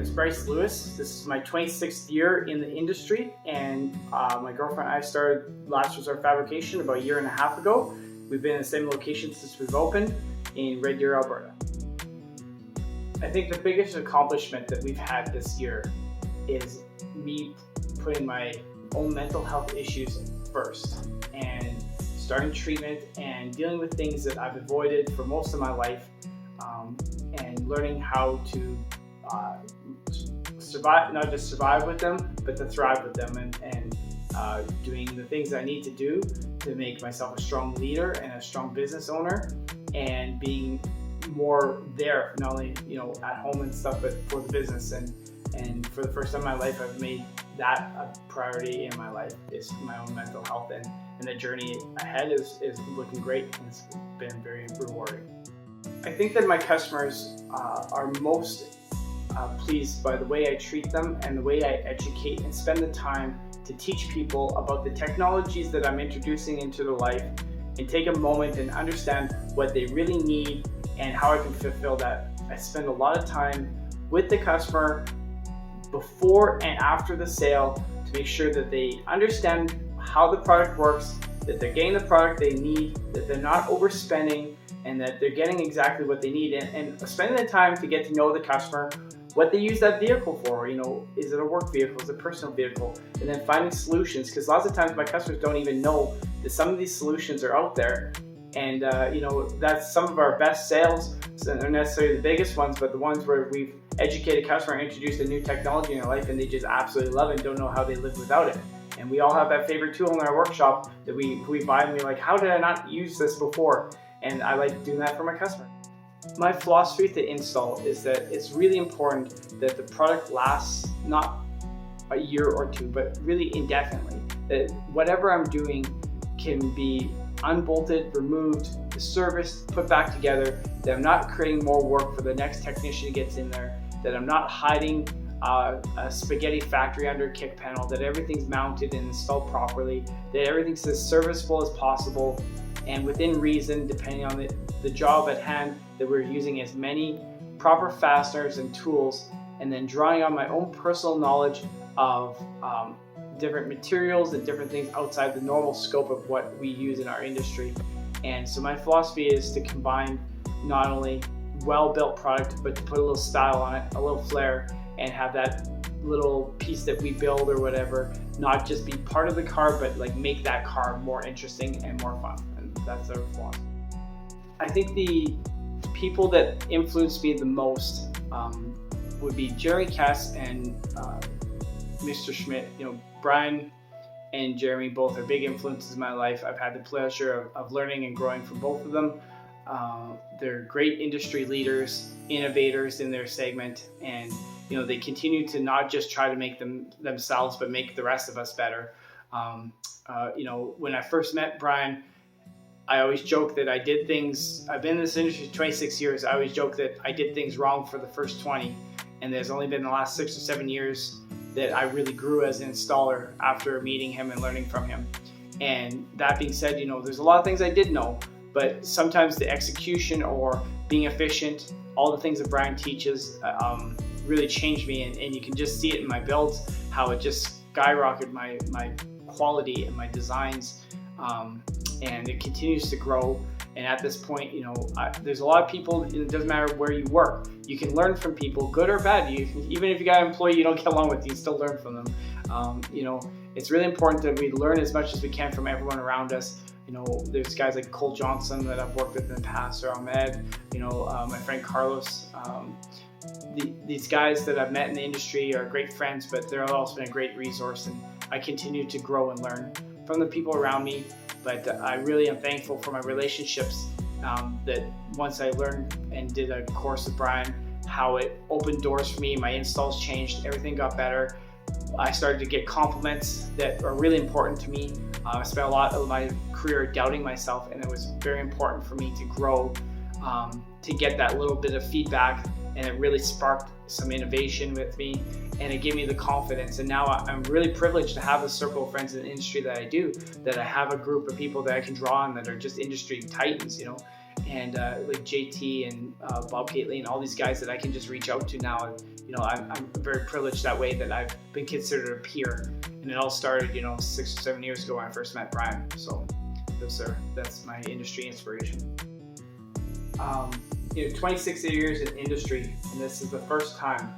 is Bryce Lewis. This is my 26th year in the industry, and my girlfriend and I started Last Resort Fabrication about a year and a half ago. We've been in the same location since we've opened in Red Deer, Alberta. I think the biggest accomplishment that we've had this year is me putting my own mental health issues first and starting treatment and dealing with things that I've avoided for most of my life, and learning how to survive, not just survive with them, but to thrive with them, and doing the things I need to do to make myself a strong leader and a strong business owner, and being more there, not only at home and stuff, but for the business. And for the first time in my life, I've made that a priority in my life, is my own mental health, and the journey ahead is looking great, and it's been very rewarding. I think that my customers are most pleased by the way I treat them and the way I educate and spend the time to teach people about the technologies that I'm introducing into their life, and take a moment and understand what they really need and how I can fulfill that. I spend a lot of time with the customer before and after the sale to make sure that they understand how the product works, that they're getting the product they need, that they're not overspending, and that they're getting exactly what they need, and spending the time to get to know the customer, what they use that vehicle for. Is it a work vehicle, is it a personal vehicle, and then finding solutions, because lots of times my customers don't even know that some of these solutions are out there. And that's some of our best sales. So they're not necessarily the biggest ones, but the ones where we've educated a customer and introduced a new technology in their life, and they just absolutely love it and don't know how they live without it. And we all have that favorite tool in our workshop that we buy, and we're like, how did I not use this before? And I like doing that for my customer. My philosophy to install is that it's really important that the product lasts not a year or two, but really indefinitely. That whatever I'm doing can be unbolted, removed, serviced, put back together, that I'm not creating more work for the next technician who gets in there, that I'm not hiding a spaghetti factory under a kick panel, that everything's mounted and installed properly, that everything's as serviceable as possible and within reason, depending on the job at hand, that we're using as many proper fasteners and tools, and then drawing on my own personal knowledge of different materials and different things outside the normal scope of what we use in our industry. And so my philosophy is to combine not only well-built product, but to put a little style on it, a little flair, and have that little piece that we build or whatever not just be part of the car, but like make that car more interesting and more fun. And that's our philosophy. I think the people that influenced me the most would be Jeremy Cass and Mr. Schmidt. Brian and Jeremy both are big influences in my life. I've had the pleasure of learning and growing from both of them. They're great industry leaders, innovators in their segment, and they continue to not just try to make themselves, but make the rest of us better. When I first met Brian, I always joke that I did things, I've been in this industry 26 years, I always joke that I did things wrong for the first 20, and there's only been the last 6 or 7 years that I really grew as an installer after meeting him and learning from him. And that being said, there's a lot of things I did know, but sometimes the execution or being efficient, all the things that Brian teaches really changed me, and you can just see it in my builds, how it just skyrocketed my quality and my designs, and it continues to grow. And at this point, there's a lot of people, it doesn't matter where you work, you can learn from people, good or bad. Even if you got an employee you don't get along with, you can still learn from them. It's really important that we learn as much as we can from everyone around us. There's guys like Cole Johnson that I've worked with in the past, or Ahmed, my friend Carlos. These guys that I've met in the industry are great friends, but they're also been a great resource, and I continue to grow and learn from the people around me. But I really am thankful for my relationships, that once I learned and did a course with Brian, how it opened doors for me. My installs changed, everything got better. I started to get compliments that are really important to me. I spent a lot of my career doubting myself, and it was very important for me to grow, to get that little bit of feedback, and it really sparked some innovation with me, and it gave me the confidence. And now I'm really privileged to have a circle of friends in the industry that I do, that I have a group of people that I can draw on that are just industry titans, and like JT and Bob Gately and all these guys that I can just reach out to now. I'm very privileged that way that I've been considered a peer, and it all started 6 or 7 years ago when I first met Brian. So that's my industry inspiration. 26 years in industry, and this is the first time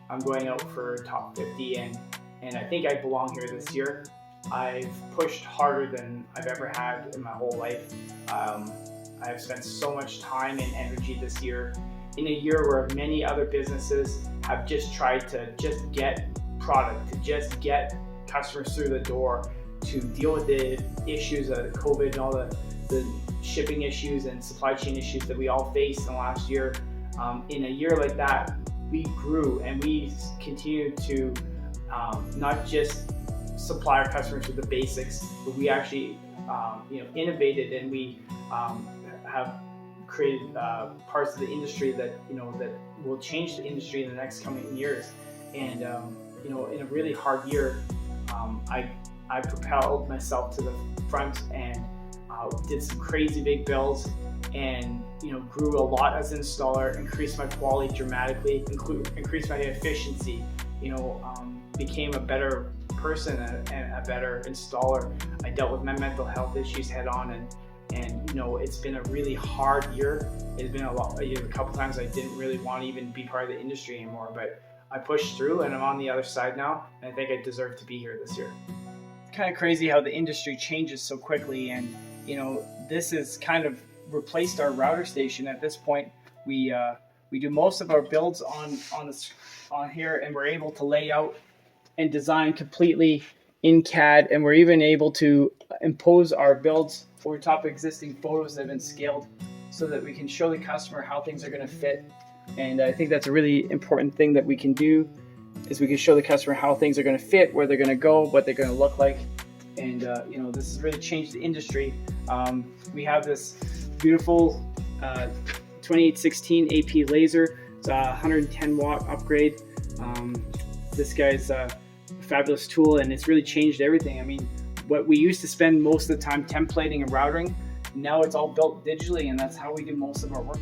I'm going out for top 50, and I think I belong here this year. I've pushed harder than I've ever had in my whole life. I've spent so much time and energy this year, in a year where many other businesses have just tried to just get product, to just get customers through the door, to deal with the issues of COVID and all the shipping issues and supply chain issues that we all faced in the last year. In a year like that, we grew and we continued to not just supply our customers with the basics, but we actually innovated, and we have created parts of the industry that that will change the industry in the next coming years. And in a really hard year, I propelled myself to the front and did some crazy big builds, and grew a lot as an installer, increased my quality dramatically, increased my efficiency, became a better person and a better installer. I dealt with my mental health issues head on, and it's been a really hard year. It's been a couple times I didn't really want to even be part of the industry anymore, but I pushed through and I'm on the other side now, and I think I deserve to be here this year. It's kind of crazy how the industry changes so quickly, and this has kind of replaced our router station. At this point, we do most of our builds on here, and we're able to lay out and design completely in CAD, and we're even able to impose our builds over top of existing photos that have been scaled so that we can show the customer how things are going to fit. And I think that's a really important thing that we can do, is we can show the customer how things are going to fit, where they're going to go, what they're going to look like. And this has really changed the industry. We have this beautiful 2816 AP laser. It's a 110 watt upgrade. This guy's a fabulous tool, and it's really changed everything. I mean, what we used to spend most of the time templating and routing, now it's all built digitally, and that's how we do most of our work.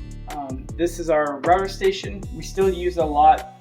This is our router station. We still use a lot,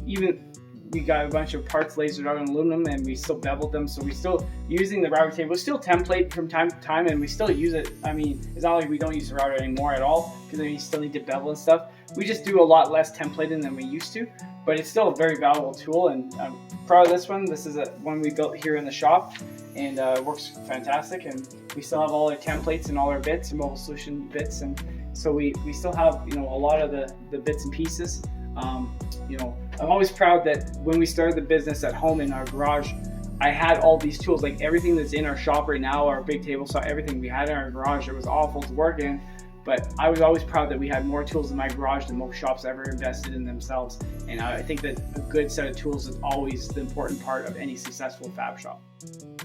even we got a bunch of parts lasered out in aluminum, and we still beveled them, so we still using the router table. We still template from time to time, and we still use it. I mean, it's not like we don't use the router anymore at all, because you still need to bevel and stuff. We just do a lot less templating than we used to, but it's still a very valuable tool, and I'm proud of this one. This is one we built here in the shop, and it works fantastic, and we still have all our templates and all our bits and Mobile Solution bits, and so we still have a lot of the bits and pieces. I'm always proud that when we started the business at home in our garage, I had all these tools, like everything that's in our shop right now, our big table saw, everything we had in our garage. It was awful to work in, but I was always proud that we had more tools in my garage than most shops ever invested in themselves. And I think that a good set of tools is always the important part of any successful fab shop.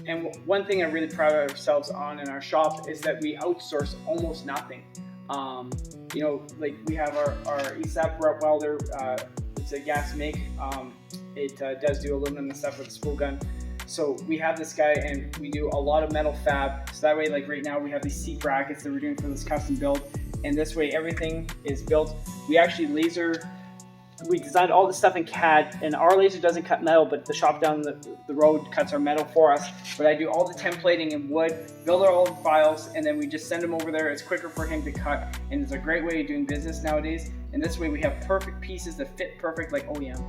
And one thing I'm really proud of ourselves on in our shop is that we outsource almost nothing. Like we have our ESAP welder. It's a gas make. It does do aluminum and stuff with a spool gun. So we have this guy, and we do a lot of metal fab. So that way, like right now, we have these seat brackets that we're doing for this custom build. And this way, everything is built. We actually we designed all this stuff in CAD, and our laser doesn't cut metal, but the shop down the road cuts our metal for us. But I do all the templating in wood, build all the files, and then we just send them over there. It's quicker for him to cut, and it's a great way of doing business nowadays. And this way we have perfect pieces that fit perfect like OEM.